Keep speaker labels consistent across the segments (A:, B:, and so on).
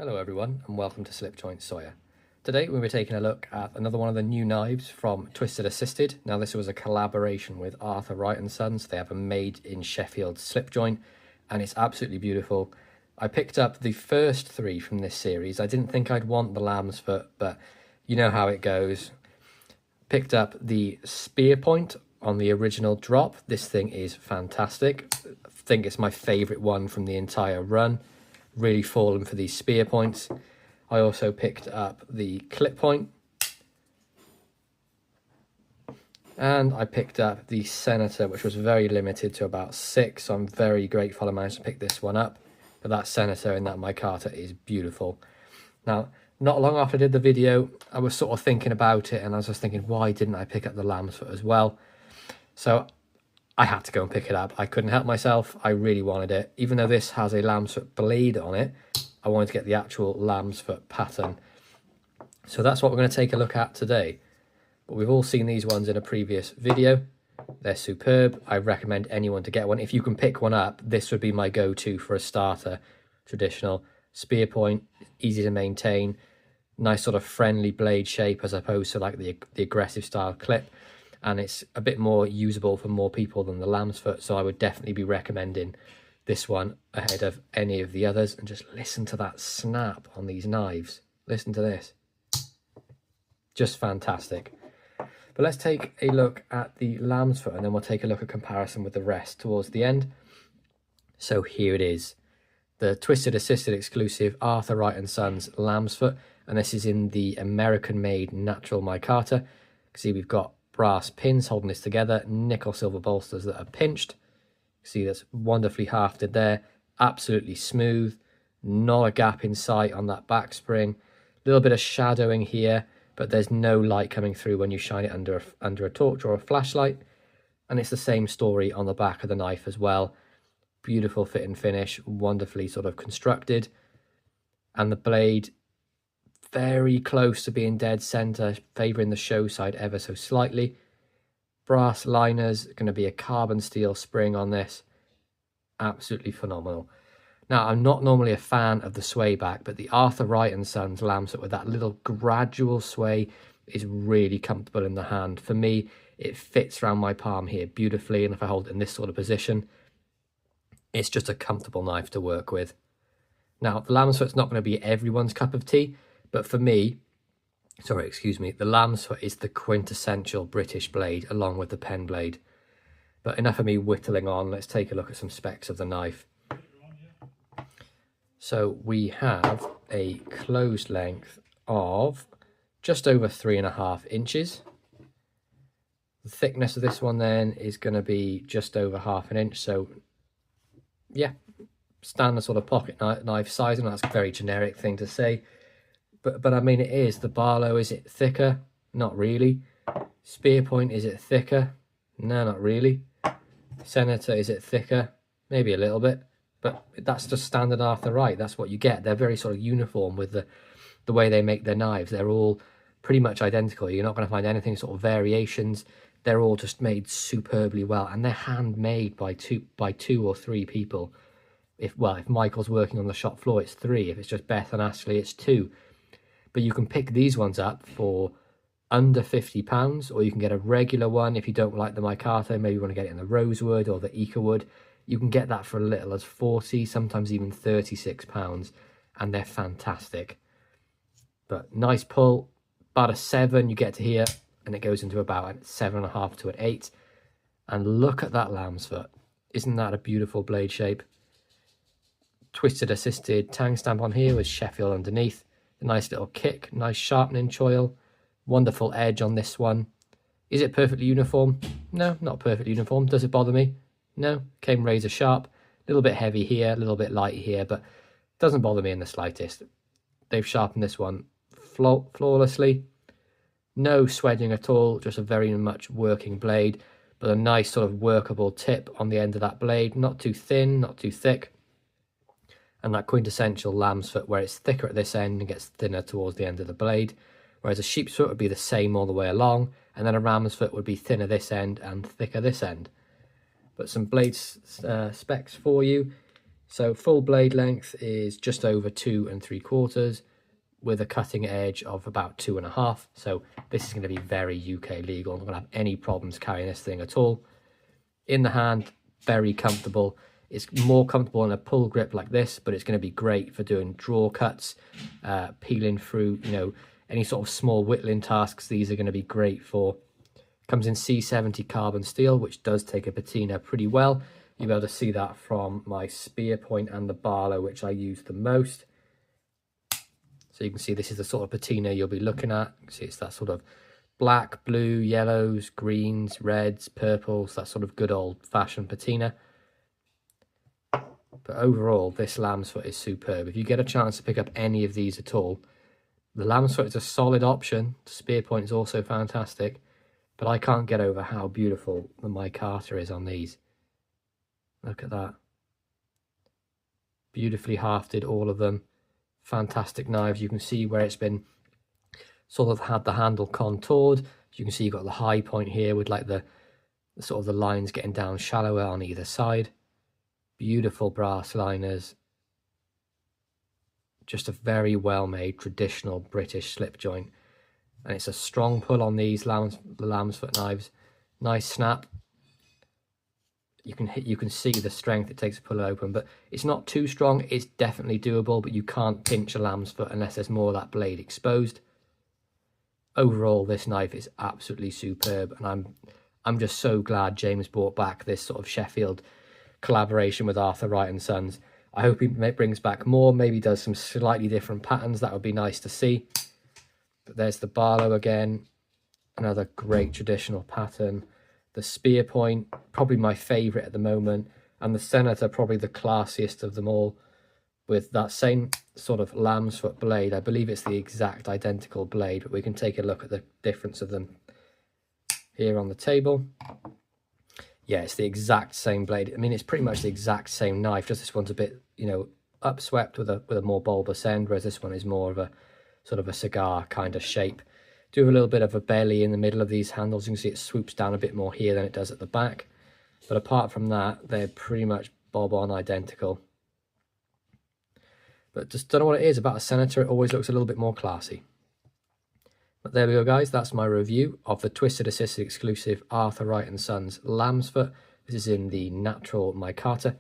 A: Hello everyone and welcome to Slipjoint Sawyer. Today we were taking a look at another one of the new knives from Twisted Assisted. Now this was a collaboration with Wright and Sons. They have a made in Sheffield slip joint and it's absolutely beautiful. I picked up the first three from this series. I didn't think I'd want the Lambsfoot, but you know how it goes. Picked up the spear point on the original drop. This thing is fantastic. I think it's my favourite one from the entire run. Really fallen for these spear points. I also picked up the clip point. And I picked up the Senator, which was very limited to about 6. So I'm very grateful I managed to pick this one up. But that Senator and that Micarta is beautiful. Now, not long after I did the video, I was sort of thinking about it and I was just thinking, why didn't I pick up the Lambsfoot as well? So I had to go and pick it up. I couldn't help myself. I really wanted it. Even though this has a Lambsfoot blade on it, I wanted to get the actual Lambsfoot pattern. So that's what we're going to take a look at today. But we've all seen these ones in a previous video. They're superb. I recommend anyone to get one. If you can pick one up, this would be my go-to for a starter. Traditional spear point, easy to maintain, nice sort of friendly blade shape as opposed to like the aggressive style clip. And it's a bit more usable for more people than the Lambsfoot, so I would definitely be recommending this one ahead of any of the others. And just listen to that snap on these knives. Listen to this. Just fantastic. But let's take a look at the Lambsfoot and then we'll take a look at comparison with the rest towards the end. So here it is. The Twisted Assisted exclusive Wright and Sons Lambsfoot, and this is in the American-made natural micarta. See, we've got brass pins holding this together, nickel silver bolsters that are pinched. See, that's wonderfully hafted there, absolutely smooth, not a gap in sight on that back spring. A little bit of shadowing here, but there's no light coming through when you shine it under a torch or a flashlight. And it's the same story on the back of the knife as well. Beautiful fit and finish, wonderfully sort of constructed. And the blade very close to being dead center, favouring the show side ever so slightly. Brass liners, going to be a carbon steel spring on this. Absolutely phenomenal. Now, I'm not normally a fan of the sway back, but the Wright and Sons Lambsfoot with that little gradual sway is really comfortable in the hand. For me, it fits around my palm here beautifully, and if I hold it in this sort of position, it's just a comfortable knife to work with. Now, the Lambsfoot's not going to be everyone's cup of tea, but for me, the Lambsfoot is the quintessential British blade along with the pen blade. But enough of me whittling on, let's take a look at some specs of the knife. So we have a closed length of just over 3.5 inches. The thickness of this one then is going to be just over 1/2 inch. So yeah, standard sort of pocket knife size, and that's a very generic thing to say. But I mean, it is. The Barlow, is it thicker? Not really. Spear point, is it thicker? No, not really. Senator, is it thicker? Maybe a little bit. But that's just standard Wright. That's what you get. They're very sort of uniform with the way they make their knives. They're all pretty much identical. You're not going to find anything sort of variations. They're all just made superbly well. And they're handmade by two or three people. If Michael's working on the shop floor, it's 3. If it's just Beth and Ashley, it's 2. But you can pick these ones up for under £50, or you can get a regular one if you don't like the micarta. Maybe you want to get it in the rosewood or the Eka wood. You can get that for as little as £40, sometimes even £36, and they're fantastic. But nice pull, about a 7 you get to here, and it goes into about a 7.5 to an 8. And look at that Lambsfoot. Isn't that a beautiful blade shape? Twisted Assisted tang stamp on here with Sheffield underneath. A nice little kick, nice sharpening choil, wonderful edge on this one. Is it perfectly uniform? No, not perfectly uniform. Does it bother me? No, came razor sharp, a little bit heavy here, a little bit light here, but doesn't bother me in the slightest. They've sharpened this one flawlessly. No swedging at all, just a very much working blade, but a nice sort of workable tip on the end of that blade. Not too thin, not too thick. And that quintessential Lambsfoot where it's thicker at this end and gets thinner towards the end of the blade, whereas a sheepsfoot would be the same all the way along, and then a ram's foot would be thinner this end and thicker this end. But some blade specs for you. So full blade length is just over 2 3/4 with a cutting edge of about 2.5. So this is going to be very UK legal. I'm not going to have any problems carrying this thing at all. In the hand, very comfortable. It's more comfortable in a pull grip like this, but it's going to be great for doing draw cuts, peeling through, you know, any sort of small whittling tasks. These are going to be great for. Comes in C70 carbon steel, which does take a patina pretty well. You'll be able to see that from my spear point and the Barlow, which I use the most. So you can see this is the sort of patina you'll be looking at. You can see it's that sort of black, blue, yellows, greens, reds, purples, that sort of good old-fashioned patina. But overall, this Lambsfoot is superb. If you get a chance to pick up any of these at all, the Lambsfoot is a solid option. The spear point is also fantastic. But I can't get over how beautiful the Micarta is on these. Look at that. Beautifully hafted, all of them. Fantastic knives. You can see where it's been sort of had the handle contoured. You can see you've got the high point here with like the sort of the lines getting down shallower on either side. Beautiful brass liners. Just a very well made traditional British slip joint. And it's a strong pull on these the Lambsfoot knives. Nice snap. You can see the strength it takes to pull it open, but it's not too strong. It's definitely doable, but you can't pinch a Lambsfoot unless there's more of that blade exposed. Overall, this knife is absolutely superb, and I'm just so glad James brought back this sort of Sheffield collaboration with Arthur Wright and Sons. I hope he brings back more, maybe does some slightly different patterns. That would be nice to see. But there's the Barlow again, another great traditional pattern. The spear point, probably my favourite at the moment, and the Senator, probably the classiest of them all, with that same sort of Lambsfoot blade. I believe it's the exact identical blade, but we can take a look at the difference of them here on the table. Yeah, it's the exact same blade. I mean, it's pretty much the exact same knife, just this one's a bit, you know, upswept with a more bulbous end, whereas this one is more of a sort of a cigar kind of shape. Do have a little bit of a belly in the middle of these handles. You can see it swoops down a bit more here than it does at the back. But apart from that, they're pretty much bob-on identical. But just don't know what it is about a Senator. It always looks a little bit more classy. But there we go, guys. That's my review of the Twisted Assisted exclusive Arthur Wright and Sons Lambsfoot. This is in the natural micarta.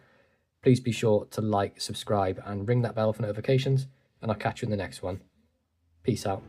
A: Please be sure to like, subscribe, and ring that bell for notifications. And I'll catch you in the next one. Peace out.